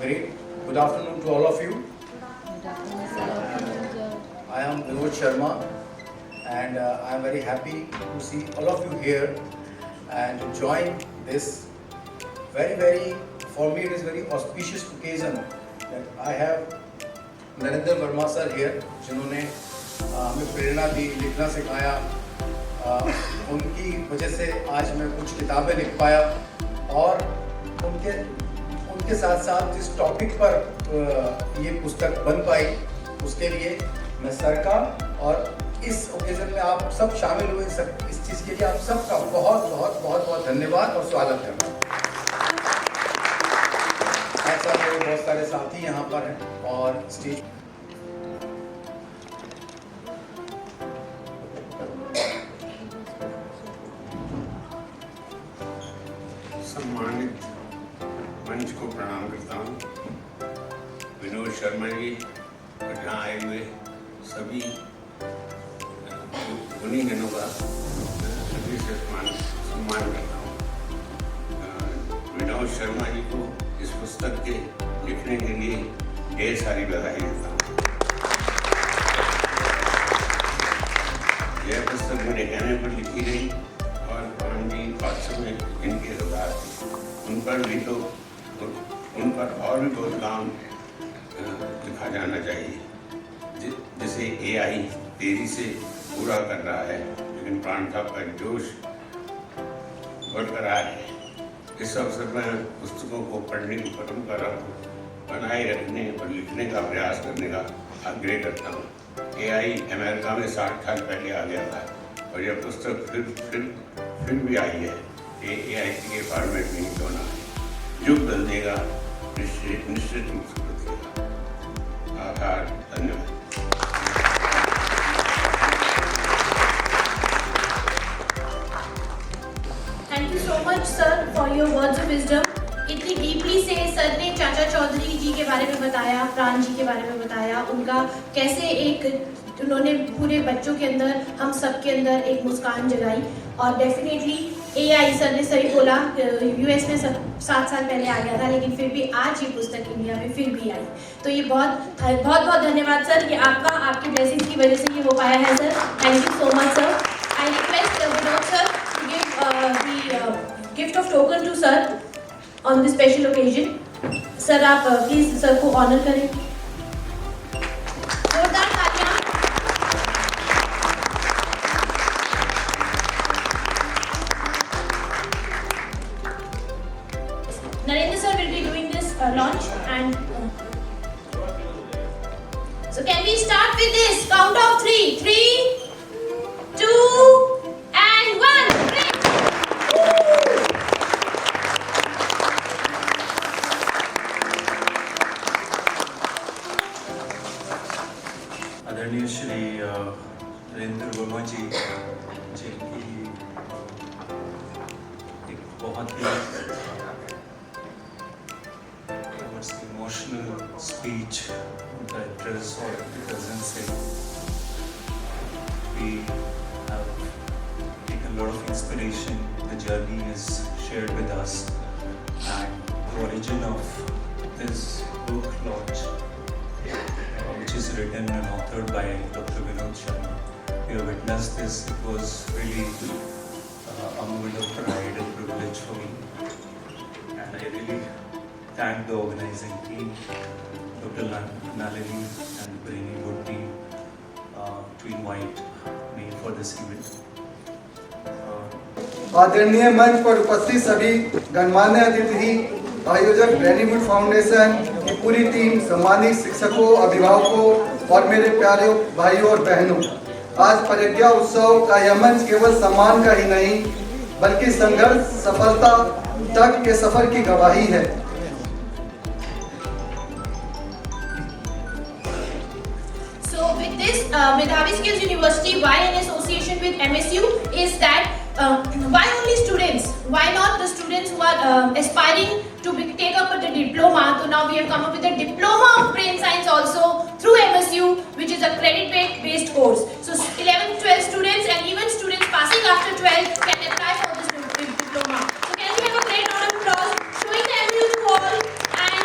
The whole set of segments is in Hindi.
Great. Good afternoon to all of you. I am Vinod Sharma and I am very happy to see all of you here and to join this for me it is very auspicious occasion that I have Narendra Verma sir here जिन्होंने हमें प्रेरणा दी, लिखना सिखाया। उनकी वजह से आज मैं कुछ किताबें लिख पाया और उनके साथ साथ जिस टॉपिक पर ये पुस्तक बन पाई उसके लिए मैं सर का और इस ओकेजन में आप सब शामिल हुए इस चीज़ के लिए आप सबका बहुत धन्यवाद और स्वागत करना। आज साथ मेरे बहुत सारे साथी यहाँ पर हैं और स्टेज सम्मानित मंच को प्रणाम करता हूँ। विनोद शर्मा जी और यहाँ आए हुए सभी उन्हीं जनों का सभी से सम्मान करता हूँ। विनोद शर्मा जी को इस पुस्तक के लिखने के लिए ढेर सारी बधाई देता हूँ। यह पुस्तक मेरे कहने पर लिखी गई और जी वास्तव में इनके रोजगार थे उन पर और भी बहुत काम लिखा जाना चाहिए जिसे AI तेजी से पूरा कर रहा है, लेकिन प्राण साहब का जोश बरकरार है। इस अवसर में पुस्तकों को पढ़ने की परंपरा बनाए रखने और लिखने का प्रयास करने का आग्रह करता हूँ। AI अमेरिका में 60 साल पहले आ गया था और यह पुस्तक फिर भी आई है। ये AIC के फॉर्मेट में ही क्यों ना युग बदल देगा, निश्चित रूप से बदलेगा। आभार, धन्यवाद। Thank you so much, sir, for your words of wisdom. इतनी डीपली से सर ने चाचा चौधरी जी के बारे में बताया, प्राण जी के बारे में बताया, उनका कैसे उन्होंने पूरे बच्चों के अंदर, हम सब के अंदर एक मुस्कान जगाई। और डेफिनेटली AI सर ने सही बोला, US में 7 साल पहले आ गया था, लेकिन फिर भी आज ये पुस्तक इंडिया में फिर भी आई। तो ये बहुत धन्यवाद सर, ये आपकी ब्लेसिंग्स की वजह से ये हो पाया है sir. Thank you so much sir. I request Vinod sir to give the gift of token to sir on this special occasion. Sir आप प्लीज सर को ऑनर करें। जोरदार तालियां। Narendra sir will be doing this launch and so can we start with this count of 3? 3, 2 and 1. Great. आदरणीय श्री नरेंद्र वर्मा जी जिनकी एक बहुत ही इमोशनल स्पीच उनका एड्रेस और प्रेजेंस से we have taken a lot of inspiration. The journey is shared with us and the origin of this book launch which is written and authored by Dr. Vinod Sharma. We have witnessed this. It was really a moment of pride and privilege for me. And I really thank the organizing team, Dr. Nalini and the Brainy Wood team to invite me for this event. आदरणीय मंच पर उपस्थित सभी गणमान्य अतिथि, आयोजक ब्रेनीवुड फाउंडेशन की पूरी टीम, सम्मानित शिक्षकों, अभिभावकों और मेरे प्यारे भाइयों और बहनों, आज प्रज्ञा उत्सव का यह मंच केवल सम्मान का ही नहीं बल्कि संघर्ष सफलता तक के सफर की गवाही है। So with this, Medhavi Skills University, why in association with MSU is that why only students? Why not the students who are aspiring to take up the diploma? So now we have come up with a diploma of brain science also through MSU, which is a credit-based course. So 11th, 12th students and even students passing after 12 can apply for this diploma. So can we have a great round of applause showing the MSU to all and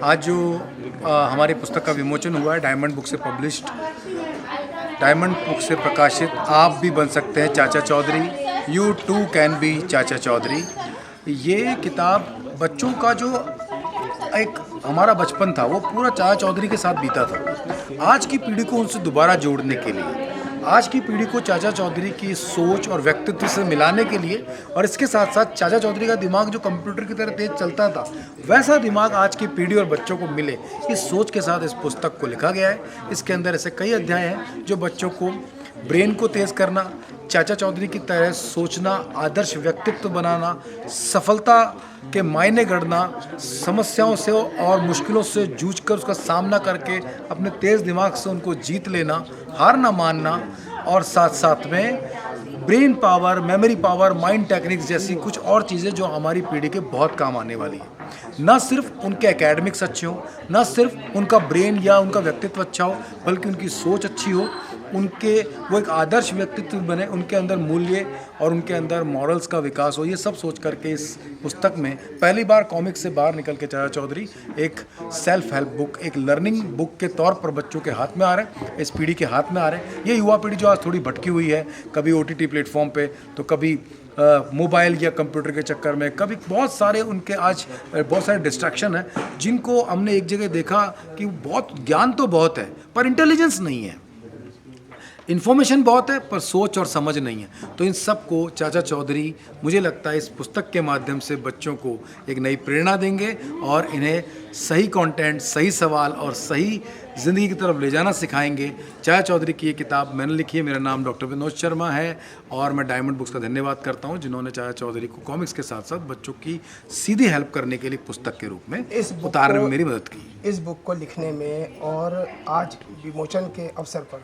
आज जो हमारी पुस्तक का विमोचन हुआ है डायमंड बुक से पब्लिश्ड, डायमंड बुक से प्रकाशित आप भी बन सकते हैं Chacha Chaudhary, you too can be Chacha Chaudhary. ये किताब बच्चों का जो एक हमारा बचपन था वो पूरा चाचा चौधरी के साथ बीता था। आज की पीढ़ी को उनसे दोबारा जोड़ने के लिए, आज की पीढ़ी को चाचा चौधरी की सोच और व्यक्तित्व से मिलाने के लिए, और इसके साथ साथ चाचा चौधरी का दिमाग जो कंप्यूटर की तरह तेज चलता था वैसा दिमाग आज की पीढ़ी और बच्चों को मिले, इस सोच के साथ इस पुस्तक को लिखा गया है। इसके अंदर ऐसे कई अध्याय हैं जो बच्चों को ब्रेन को तेज़ करना, चाचा चौधरी की तरह सोचना, आदर्श व्यक्तित्व बनाना, सफलता के मायने गढ़ना, समस्याओं से और मुश्किलों से जूझकर उसका सामना करके अपने तेज़ दिमाग से उनको जीत लेना, हार ना मानना, और साथ साथ में brain power, memory power, mind techniques जैसी कुछ और चीज़ें जो हमारी पीढ़ी के बहुत काम आने वाली है। न सिर्फ उनके एकेडमिक्स अच्छे हो, न सिर्फ उनका ब्रेन या उनका व्यक्तित्व अच्छा हो, बल्कि उनकी सोच अच्छी हो, उनके वो एक आदर्श व्यक्तित्व बने, उनके अंदर मूल्य और उनके अंदर मॉरल्स का विकास हो। ये सब सोच करके इस पुस्तक में पहली बार कॉमिक्स से बाहर निकल के चाचा चौधरी एक सेल्फ हेल्प बुक, एक लर्निंग बुक के तौर पर बच्चों के हाथ में आ रहे हैं, इस पीढ़ी के हाथ में आ रहे हैं। ये युवा पीढ़ी जो आज थोड़ी भटकी हुई है, कभी OTT प्लेटफॉर्म पे तो कभी मोबाइल या कंप्यूटर के चक्कर में, कभी बहुत सारे उनके आज बहुत सारे डिस्ट्रैक्शन हैं, जिनको हमने एक जगह देखा कि बहुत ज्ञान तो बहुत है पर इंटेलिजेंस नहीं है, इन्फॉर्मेशन बहुत है पर सोच और समझ नहीं है। तो इन सब को चाचा चौधरी मुझे लगता है इस पुस्तक के माध्यम से बच्चों को एक नई प्रेरणा देंगे और इन्हें सही कंटेंट, सही सवाल और सही ज़िंदगी की तरफ ले जाना सिखाएंगे। चाचा चौधरी की ये किताब मैंने लिखी है, मेरा नाम डॉक्टर विनोद शर्मा है और मैं डायमंड बुक्स का धन्यवाद करता हूँ जिन्होंने चाचा चौधरी को कॉमिक्स के साथ साथ बच्चों की सीधी हेल्प करने के लिए पुस्तक के रूप में उतारने में मेरी मदद की। इस बुक को लिखने में और आज विमोचन के अवसर पर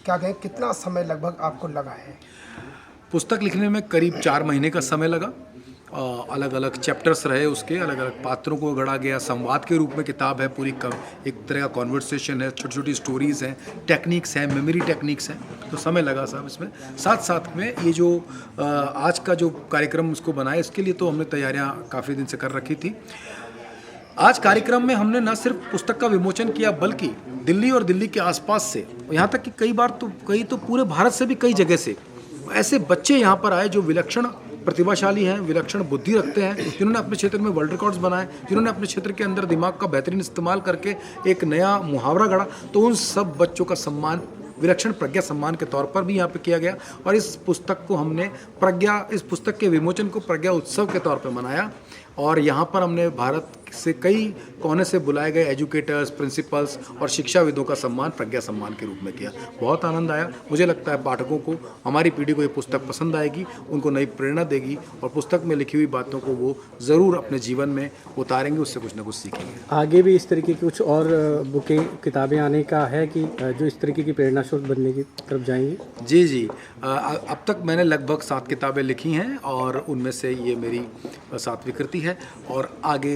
क्या कहें, कितना समय लगभग आपको लगा है? पुस्तक लिखने में करीब 4 महीने का समय लगा। अलग अलग चैप्टर्स रहे, उसके अलग अलग पात्रों को गढ़ा गया, संवाद के रूप में किताब है, पूरी एक तरह का कॉन्वर्सेशन है, छोटी छोटी स्टोरीज़ हैं, टेक्निक्स हैं, मेमोरी टेक्निक्स हैं, तो समय लगा साहब इसमें। साथ साथ में ये जो आज का जो कार्यक्रम उसको बनाया, इसके लिए तो हमने तैयारियाँ काफ़ी दिन से कर रखी थी। आज कार्यक्रम में हमने न सिर्फ पुस्तक का विमोचन किया बल्कि दिल्ली और दिल्ली के आसपास से, यहाँ तक कि कई तो पूरे भारत से भी कई जगह से ऐसे बच्चे यहाँ पर आए जो विलक्षण प्रतिभाशाली हैं, विलक्षण बुद्धि रखते हैं, जिन्होंने अपने क्षेत्र में वर्ल्ड रिकॉर्ड्स बनाए, जिन्होंने अपने क्षेत्र के अंदर दिमाग का बेहतरीन इस्तेमाल करके एक नया मुहावरा गढ़ा। तो उन सब बच्चों का सम्मान विलक्षण प्रज्ञा सम्मान के तौर पर भी यहाँ पे किया गया और इस पुस्तक को हमने इस पुस्तक के विमोचन को प्रज्ञा उत्सव के तौर पर मनाया और यहाँ पर हमने भारत से कई कोने से बुलाए गए एजुकेटर्स, प्रिंसिपल्स और शिक्षाविदों का सम्मान प्रज्ञा सम्मान के रूप में किया। बहुत आनंद आया। मुझे लगता है पाठकों को, हमारी पीढ़ी को ये पुस्तक पसंद आएगी, उनको नई प्रेरणा देगी और पुस्तक में लिखी हुई बातों को वो ज़रूर अपने जीवन में उतारेंगे, उससे कुछ ना कुछ सीखेंगे। आगे भी इस तरीके की कुछ और बुकें, किताबें आने का है कि जो इस तरीके की प्रेरणा स्रोत बनने की तरफ जाएंगी? जी। अब तक मैंने लगभग 7 किताबें लिखी हैं और उनमें से ये मेरी 7वीं कृति है और आगे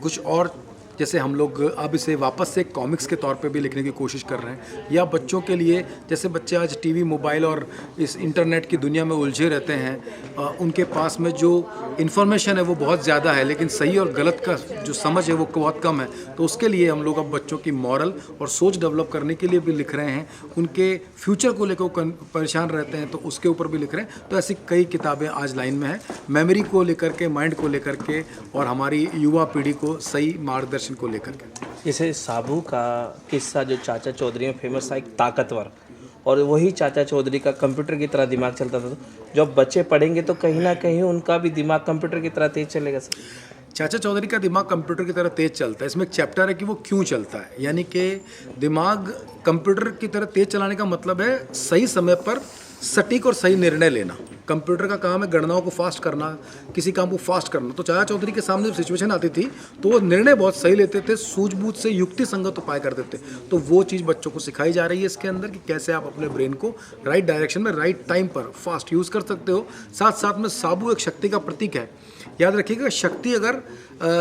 कुछ और, जैसे हम लोग अब इसे वापस से कॉमिक्स के तौर पे भी लिखने की कोशिश कर रहे हैं, या बच्चों के लिए, जैसे बच्चे आज टीवी, मोबाइल और इस इंटरनेट की दुनिया में उलझे रहते हैं, उनके पास में जो इन्फॉर्मेशन है वो बहुत ज़्यादा है लेकिन सही और गलत का जो समझ है वो बहुत कम है। तो उसके लिए हम लोग अब बच्चों की मॉरल और सोच डेवलप करने के लिए भी लिख रहे हैं, उनके फ्यूचर को लेकर वो परेशान रहते हैं तो उसके ऊपर भी लिख रहे हैं। तो ऐसी कई किताबें आज लाइन में हैं, मेमोरी को लेकर के, माइंड को लेकर के और हमारी युवा पीढ़ी को सही मार्गदर्शन को लेकर के। जैसे साबू का किस्सा जो चाचा चौधरी में फेमस था, एक ताकतवर, और वही चाचा चौधरी का कंप्यूटर की तरह दिमाग चलता था। जब बच्चे पढ़ेंगे तो कहीं ना कहीं उनका भी दिमाग कंप्यूटर की तरह तेज चलेगा सर। चाचा चौधरी का दिमाग कंप्यूटर की तरह तेज चलता है। इसमें एक चैप्टर है कि वो क्यों चलता है, यानी कि दिमाग कंप्यूटर की तरह तेज चलाने का मतलब है सही समय पर सटीक और सही निर्णय लेना। कंप्यूटर का काम है गणनाओं को फास्ट करना, किसी काम को फास्ट करना। तो चाचा चौधरी के सामने जब सिचुएशन आती थी तो वो निर्णय बहुत सही लेते थे, सूझबूझ से युक्ति संगत उपाय करते थे। तो वो चीज़ बच्चों को सिखाई जा रही है इसके अंदर कि कैसे आप अपने ब्रेन को राइट डायरेक्शन में राइट टाइम पर फास्ट यूज़ कर सकते हो। साथ साथ में साबू एक शक्ति का प्रतीक है। याद रखिएगा, शक्ति अगर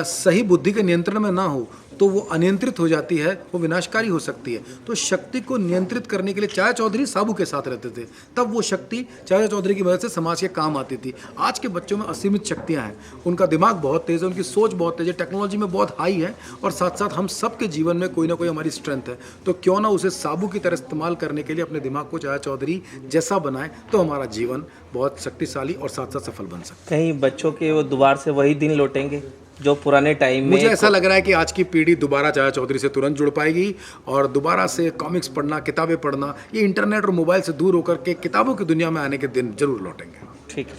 सही बुद्धि के नियंत्रण में ना हो तो वो अनियंत्रित हो जाती है, वो विनाशकारी हो सकती है। तो शक्ति को नियंत्रित करने के लिए चाचा चौधरी साबू के साथ रहते थे, तब वो शक्ति चाचा चौधरी की वजह से समाज के काम आती थी। आज के बच्चों में असीमित शक्तियाँ हैं, उनका दिमाग बहुत तेज़ है, उनकी सोच बहुत तेज़ है, टेक्नोलॉजी में बहुत हाई है, और साथ साथ हम सबके जीवन में कोई ना कोई हमारी स्ट्रेंथ है। तो क्यों ना उसे साबू की तरह इस्तेमाल करने के लिए अपने दिमाग को चाचा चौधरी जैसा बनाए, तो हमारा जीवन बहुत शक्तिशाली और साथ साथ सफल बन सकता है। कहीं बच्चों के वो दोबारा से वही दिन लौटेंगे जो पुराने टाइम में। मुझे ऐसा लग रहा है कि आज की पीढ़ी दोबारा चाचा चौधरी से तुरंत जुड़ पाएगी, और दोबारा से कॉमिक्स पढ़ना, किताबें पढ़ना, ये इंटरनेट और मोबाइल से दूर होकर के किताबों की दुनिया में आने के दिन जरूर लौटेंगे। ठीक है।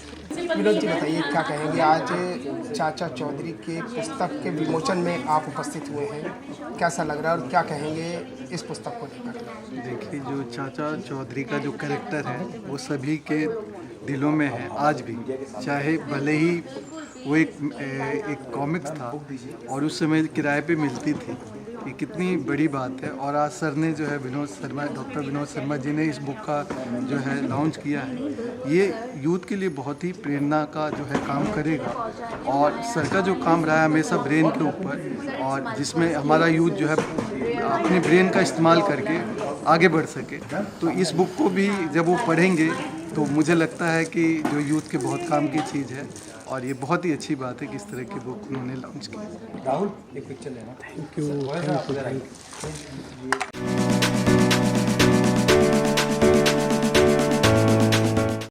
विनोद जी बताइए, क्या कहेंगे, आज चाचा चौधरी के पुस्तक के विमोचन में आप उपस्थित हुए हैं, कैसा लग रहा है और क्या कहेंगे इस पुस्तक को लेकर? देखिए, जो चाचा चौधरी का जो कैरेक्टर है वो सभी के दिलों में है आज भी, चाहे भले ही वो एक कॉमिक्स था और उस समय किराए पे मिलती थी। ये कितनी बड़ी बात है। और आज सर ने जो है डॉक्टर विनोद शर्मा जी ने इस बुक का जो है लॉन्च किया है, ये यूथ के लिए बहुत ही प्रेरणा का जो है काम करेगा। और सर का जो काम रहा है हमेशा ब्रेन के ऊपर, और जिसमें हमारा यूथ जो है अपने ब्रेन का इस्तेमाल करके आगे बढ़ सके। तो इस बुक को भी जब वो पढ़ेंगे तो मुझे लगता है कि जो यूथ के बहुत काम की चीज़ है, और ये बहुत ही अच्छी बात है कि इस तरह की बुक उन्होंने लॉन्च की। राहुल, एक पिक्चर लेना। Thank you.